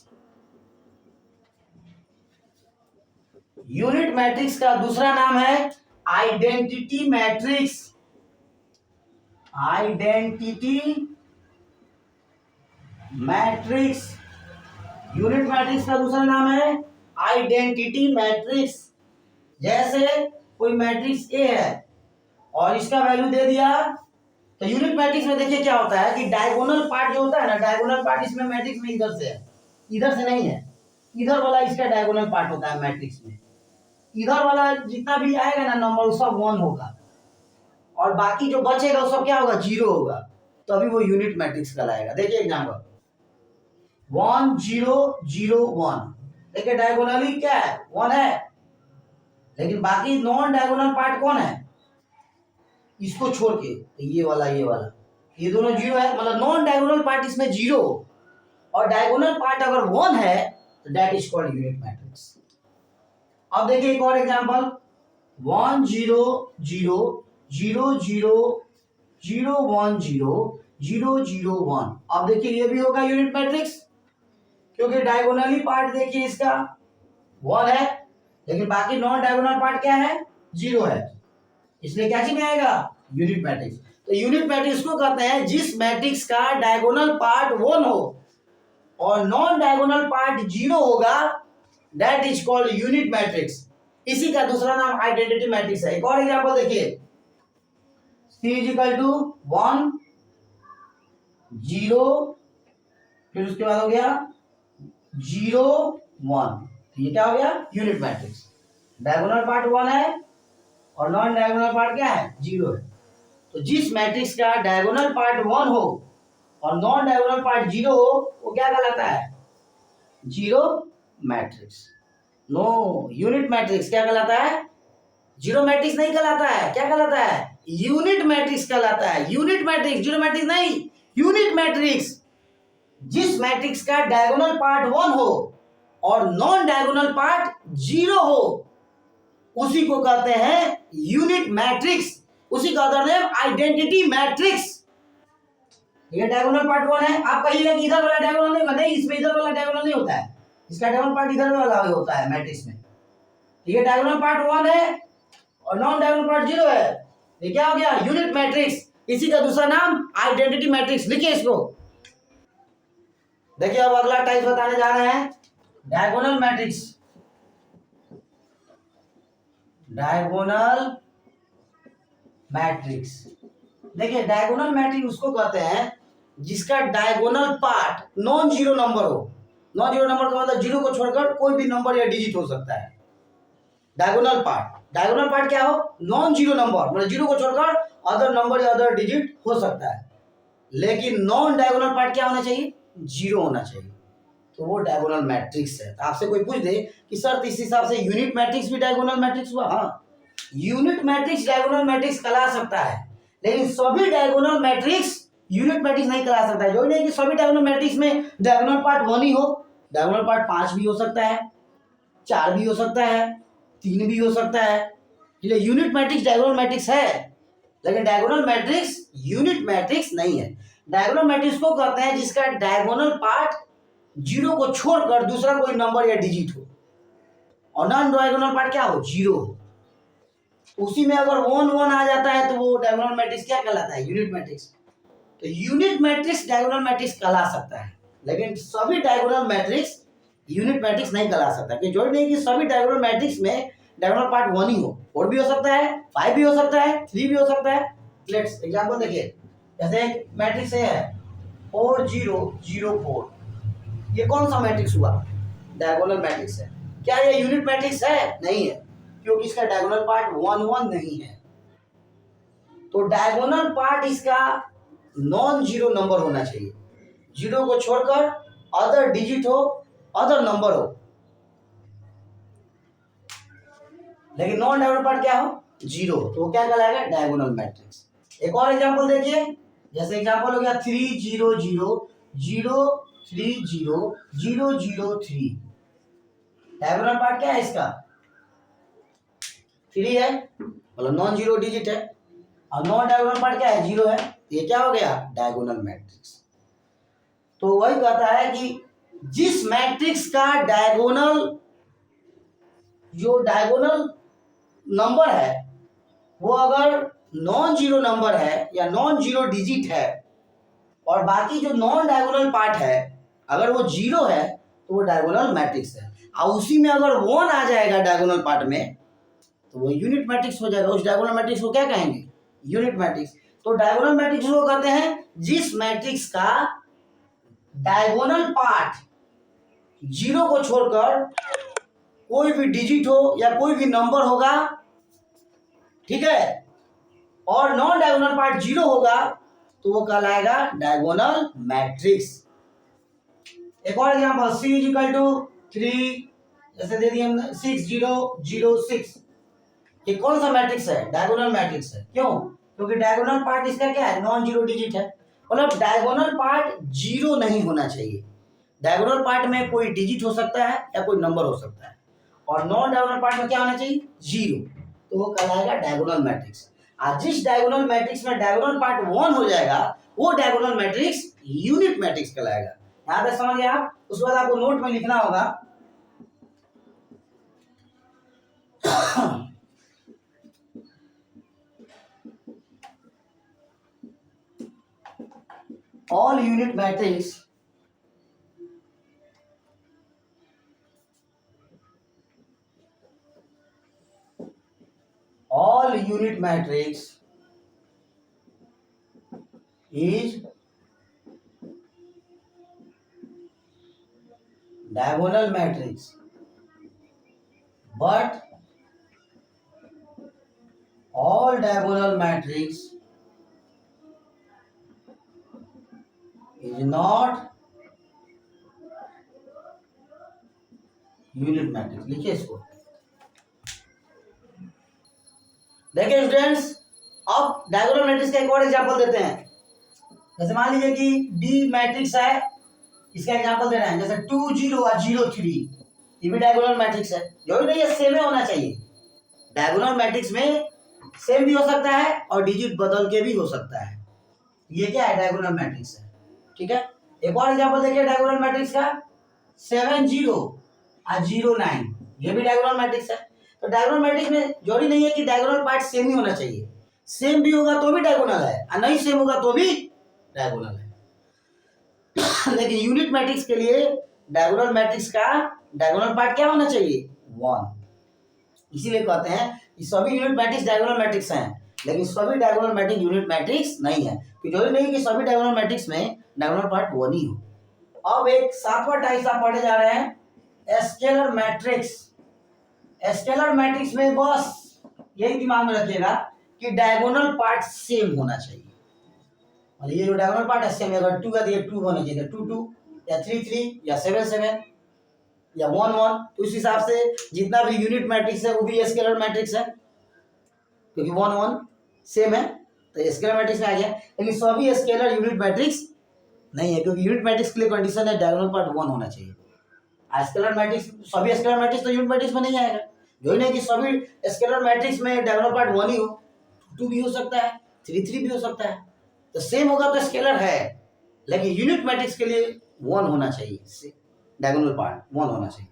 यूनिट मैट्रिक्स का दूसरा नाम है identity matrix. Identity matrix, unit matrix का दूसरा नाम है आइडेंटिटी मैट्रिक्स। जैसे कोई मैट्रिक्स ए है और इसका वैल्यू दे दिया, तो यूनिट मैट्रिक्स में देखिए क्या होता है कि डायगोनल पार्ट जो होता है ना, डायगोनल पार्ट इसमें मैट्रिक्स में इधर से है, इधर से नहीं है, इधर वाला इसका डायगोनल पार्ट होता है मैट्रिक्स में। इधर वाला जितना भी आएगा ना नंबर वो सब 1 होगा और बाकी जो बचेगा वो सब क्या होगा 0 होगा, तो अभी वो यूनिट मैट्रिक्स कहलाएगा। देखिए एग्जांपल 1 0 0 1, देखिए डायगोनली क्या है 1 है, लेकिन बाकी नॉन डायगोनल पार्ट कौन है, इसको छोड़ के, तो ये वाला ये दोनों जीरो है, मतलब नॉन डायगोनल पार्ट इसमें जीरो और डायगोनल पार्ट अगर 1 है तो that is called unit matrix. अब देखिए एक और एग्जांपल 1 0 0 0 0 0 1 0 0 0 1। अब देखिए ये भी होगा यूनिट मैट्रिक्स, क्योंकि डायगोनली पार्ट देखिए इसका 1 है, लेकिन बाकी नॉन डायगोनल पार्ट क्या है, 0 है, इसलिए क्या चीज में आएगा, यूनिट मैट्रिक्स। तो यूनिट मैट्रिक्स को कहते हैं जिस मैट्रिक्स का डायगोनल पार्ट 1 हो और नॉन डायगोनल पार्ट 0 होगा, that is called unit matrix. इसी का दूसरा नाम आइडेंटिटी मैट्रिक्स है। एक और एग्जांपल देखिए C = 1 0, फिर उसके बाद हो गया 0 1, ये क्या हो गया, यूनिट मैट्रिक्स। डायगोनल पार्ट 1 है और नॉन डायगोनल पार्ट क्या है, 0 है। तो जिस मैट्रिक्स का डायगोनल पार्ट 1 हो और नॉन डायगोनल पार्ट 0 हो, वो क्या कहलाता है, zero matrix. No, unit matrix क्या कहलाता है, जीरो मैट्रिक्स नहीं कहलाता है, क्या कहलाता है, यूनिट मैट्रिक्स कहलाता है। यूनिट मैट्रिक्स, जीरो मैट्रिक्स नहीं, यूनिट मैट्रिक्स। जिस मैट्रिक्स का डायगोनल पार्ट 1 हो और नॉन डायगोनल पार्ट 0 हो, उसी को कहते हैं यूनिट मैट्रिक्स। उसी का अदर नेम आइडेंटिटी मैट्रिक्स। ये डायगोनल पार्ट 1 है, आप कहिएगा कि इधर वाला डायगोनल नहीं होता, नहीं, इसमें इधर वाला डायगोनल नहीं होता है, इसका डायगोनल पार्ट इधर वाला होता है मैट्रिक्स में। ये डायगोनल पार्ट 1 है और नॉन डायगोनल पार्ट 0 है, ये क्या हो गया, यूनिट मैट्रिक्स। इसी का दूसरा नाम आइडेंटिटी मैट्रिक्स। लिखिए इसको। देखिए अब अगला टाइप बताने जा रहे हैं डायगोनल मैट्रिक्स। डायगोनल मैट्रिक्स, देखिए डायगोनल मैट्रिक्स उसको कहते हैं जिसका diagonal part non zero number हो। नॉन जीरो नंबर का मतलब जीरो को छोड़कर कोई भी नंबर या डिजिट हो सकता है। डायगोनल पार्ट क्या हो, नॉन जीरो नंबर, मतलब जीरो को छोड़कर अदर नंबर या अदर डिजिट हो सकता है। लेकिन नॉन डायगोनल पार्ट क्या होना चाहिए, जीरो होना चाहिए, तो वो डायगोनल मैट्रिक्स है। तो आपसे कोई पूछ दे कि सर इस हिसाब से यूनिट मैट्रिक्स भी डायगोनल मैट्रिक्स हुआ, हाँ, यूनिट मैट्रिक्स डायगोनल मैट्रिक्स कहला सकता है, लेकिन सभी डायगोनल मैट्रिक्स यूनिट मैट्रिक्स नहीं कहला सकता है। जो नहीं कि सभी डायगोनल मैट्रिक्स में डायगोनल पार्ट 1 ही हो, डायगोनल पार्ट 5 भी हो सकता है, 4 भी हो सकता है, 3 भी हो सकता है। इसलिए यूनिट मैट्रिक्स डायगोनल मैट्रिक्स है, लेकिन डायगोनल मैट्रिक्स यूनिट मैट्रिक्स नहीं है। डायगोनल मैट्रिक्स को कहते हैं जिसका डायगोनल पार्ट 0 को छोड़कर दूसरा कोई नंबर या डिजिट हो और नॉन डायगोनल पार्ट क्या हो, 0 हो। उसी में अगर 1 1 आ जाता है तो वो डायगोनल मैट्रिक्स क्या कहलाता है, यूनिट मैट्रिक्स। तो यूनिट मैट्रिक्स डायगोनल मैट्रिक्स कहला सकता है, लेकिन सभी डायगोनल मैट्रिक्स यूनिट मैट्रिक्स नहीं कहला सकता। कि जो नहीं कि सभी डायगोनल मैट्रिक्स में डायगोनल पार्ट 1 ही हो, 4 भी हो सकता है, 5 भी हो सकता है, 3 भी हो सकता है। लेट्स एग्जांपल देखिए, जैसे एक मैट्रिक्स है 4 0 0 4, ये कौन सा मैट्रिक्स हुआ, डायगोनल मैट्रिक्स है। क्या ये यूनिट मैट्रिक्स है, नहीं है, क्योंकि इसका डायगोनल पार्ट 1 1 नहीं है। तो डायगोनल पार्ट इसका नॉन जीरो नंबर होना चाहिए, जीरो को छोड़कर अदर डिजिट हो, अदर नंबर हो, लेकिन नॉन डायगोनल पार्ट क्या हो, 0, तो क्या कहलाएगा, डायगोनल मैट्रिक्स। एक और एग्जांपल देखिए, जैसे एग्जांपल हो गया 3 0 0 0 3 0 0 0 3। डायगोनल पार्ट क्या है इसका, 3 है, मतलब नॉन जीरो डिजिट है, और नॉन डायगोनल पार्ट क्या है, 0 है, ये क्या हो गया, डायगोनल मैट्रिक्स। तो वही कहता है कि जिस मैट्रिक्स का जो डायगोनल नंबर है वो अगर नॉन जीरो नंबर है या नॉन जीरो डिजिट है, और बाकी जो नॉन डायगोनल पार्ट है अगर वो 0 है, तो वो डायगोनल मैट्रिक्स है। और उसी में अगर 1 आ जाएगा डायगोनल पार्ट में, तो वो यूनिट मैट्रिक्स हो जाएगा। उस डायगोनल मैट्रिक्स को क्या कहेंगे, यूनिट मैट्रिक्स। तो डायगोनल मैट्रिक्स को कहते हैं जिस मैट्रिक्स का डायगोनल पार्ट 0 को छोड़कर कोई भी डिजिट हो या कोई भी नंबर होगा, ठीक है, और नॉन डायगोनल पार्ट 0 होगा, तो वो कहलाएगा डायगोनल मैट्रिक्स। एक और एग्जांपल C = 3, जैसे दे दिए हमने 6 0 0 6। ये कौन सा मैट्रिक्स है, डायगोनल मैट्रिक्स है। क्यों, क्योंकि डायगोनल पार्ट इसका क्या है, नॉन जीरो डिजिट है, मतलब डायगोनल पार्ट जीरो नहीं होना चाहिए। डायगोनल पार्ट में कोई डिजिट हो सकता है या कोई नंबर हो सकता है, और नॉन डायगोनल पार्ट में क्या होना चाहिए, जीरो, तो वो कहलाएगा डायगोनल मैट्रिक्स। आज जिस डायगोनल मैट्रिक्स में डायगोनल पार्ट 1 हो जाएगा वो डायगोनल मैट्रिक्स यूनिट मैट्रिक्स कहलाएगा। यहां तक समझ गए आप? उसके बाद आपको नोट में लिखना होगा all unit matrix is diagonal matrix, but all diagonal matrix is not unit matrix. लिखिए इसको। देखिए स्टूडेंट्स, अब डायगोनल मैट्रिक्स का एक और एग्जांपल देते हैं। जैसे मान लीजिए कि डी मैट्रिक्स है, इसका एग्जांपल दे रहे हैं, जैसे 2 0 और 0 3, ये भी डायगोनल मैट्रिक्स है। जो भी नहीं है सेम ही होना चाहिए। डायगोनल मैट्रिक्स में सेम भी हो सकता है और डिजिट बदल के भी हो सकता है। ये क्या है, डायगोनल मैट्रिक्स है। ठीक है, एक और एग्जांपल देखिए डायगोनल मैट्रिक्स का, 7 0 और 0 9, ये भी डायगोनल मैट्रिक्स है। तो डायगोनल मैट्रिक्स में जोड़ी नहीं है कि डायगोनल पार्ट सेम ही होना चाहिए। सेम भी होगा तो भी डायगोनल है और नहीं सेम होगा तो भी डायगोनल है। लेकिन यूनिट मैट्रिक्स के लिए डायगोनल मैट्रिक्स का डायगोनल पार्ट क्या होना चाहिए, 1। इसीलिए कहते हैं कि सभी यूनिट मैट्रिक्स डायगोनल मैट्रिक्स हैं, लेकिन सभी डायगोनल मैट्रिक्स यूनिट मैट्रिक्स नहीं है। तो जरूरी नहीं कि सभी डायगोनल मैट्रिक्स में डायगोनल पार्ट 1 ही हो। अब एक 7वां टाइप आप पढ़ने जा रहे हैं, स्केलर मैट्रिक्स। स्केलर मैट्रिक्स में बस यही दिमाग में रखिएगा कि डायगोनल पार्ट सेम होना चाहिए। और ये जो डायगोनल पार्ट है सेम, अगर 2 है तो ये 2 होना चाहिए, 2 2 या 3 3 या 7 7 या 1 1। तो इस हिसाब से जितना भी यूनिट मैट्रिक्स है वो भी स्केलर मैट्रिक्स है, क्योंकि 1 1 सेम है तो स्केलर मैट्रिक्स में आ गया। लेकिन सभी स्केलर यूनिट मैट्रिक्स नहीं है, क्योंकि यूनिट मैट्रिक्स के लिए कंडीशन है डायगोनल पार्ट 1 होना चाहिए। स्केलर मैट्रिक्स, सभी स्केलर मैट्रिक्स तो यूनिट मैट्रिक्स में नहीं आएगा। जो ही नहीं कि सभी स्केलर मैट्रिक्स में डायगोनल पार्ट 1 ही हो, 2 भी हो सकता है, 3 3 भी हो सकता है। तो सेम होगा तो स्केलर है, लेकिन यूनिट मैट्रिक्स के लिए 1 होना चाहिए, डायगोनल पार्ट 1 होना चाहिए।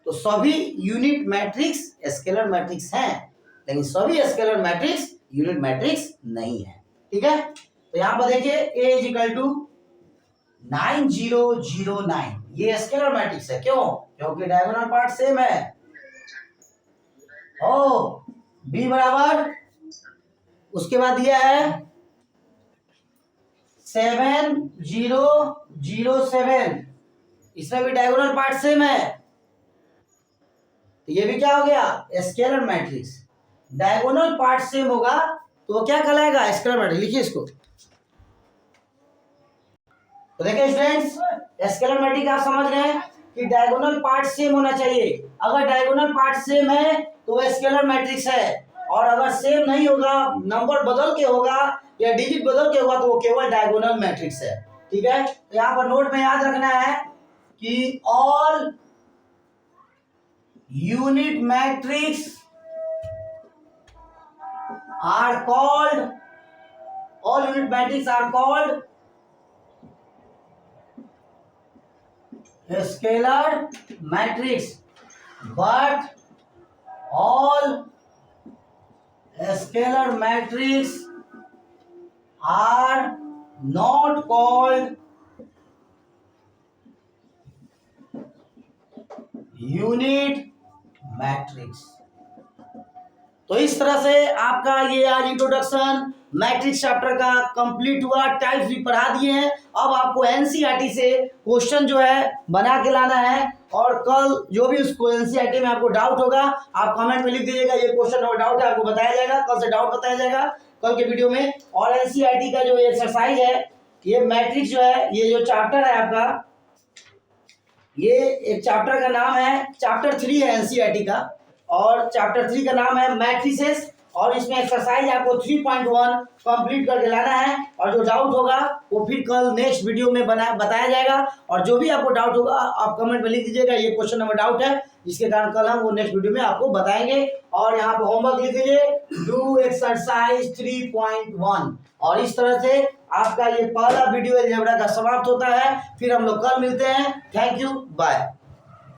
तो सभी यूनिट मैट्रिक्स स्केलर मैट्रिक्स हैं, लेकिन सभी स्केलर मैट्रिक्स यूनिट मैट्रिक्स नहीं है। ठीक है, तो यहां पर देखिए A = 9 0 0 9, ये स्केलर मैट्रिक्स है। क्यों? क्योंकि डायगोनल पार्ट सेम है। ओ B बराबर, उसके बाद दिया है 7 0 0 7, इसमें भी डायगोनल पार्ट सेम है, तो ये भी क्या हो गया, scalar matrix. Diagonal part same होगा तो वो क्या कहलाएगा, स्केलर मैट्रिक्स। लिखिए इसको। तो देखिए स्टूडेंट्स, स्केलर मैट्रिक्स आप समझ गए कि डायगोनल पार्ट सेम होना चाहिए। अगर डायगोनल पार्ट सेम है तो वो स्केलर मैट्रिक्स है, और अगर सेम नहीं होगा, नंबर बदल के होगा या डिजिट बदल के होगा, तो वो केवल डायगोनल मैट्रिक्स है। ठीक है, तो यहां पर नोट में याद रखना है कि all unit matrix are called scalar matrix, but all scalar matrix are not called unit matrix. तो इस तरह से आपका ये आज इंट्रोडक्शन मैट्रिक्स चैप्टर का कंप्लीट हुआ। टाइप्स भी पढ़ा दिए हैं। अब आपको एनसीईआरटी से क्वेश्चन जो है बना के लाना है, और कल जो भी उस एनसीईआरटी में आपको डाउट होगा आप कमेंट में लिख दीजिएगा, ये क्वेश्चन और डाउट है, आपको बताया जाएगा। कल से डाउट बताया जाएगा कल के वीडियो में। और एनसीईआरटी का जो एक्सरसाइज है, ये मैट्रिक्स जो है, ये जो चैप्टर है आपका, ये एक चैप्टर का नाम है, चैप्टर 3 है एनसीईआरटी का, और चैप्टर 3 का नाम है मैट्रिसेस, और इसमें एक्सरसाइज आपको 3.1 कंप्लीट करके लाना है। और जो डाउट होगा वो फिर कल नेक्स्ट वीडियो में बताया जाएगा। और जो भी आपको डाउट होगा आप कमेंट में लिख दीजिएगा, ये क्वेश्चन नंबर डाउट है, जिसके कारण कल हम वो नेक्स्ट वीडियो में आपको बताएंगे। और यहाँ पे होमवर्क लिख दीजिए, डू एक्सरसाइज 3.1। और इस तरह से आपका ये पहला वीडियो अलजेब्रा का समाप्त होता है। फिर हम लोग कल मिलते हैं। Thank you, bye.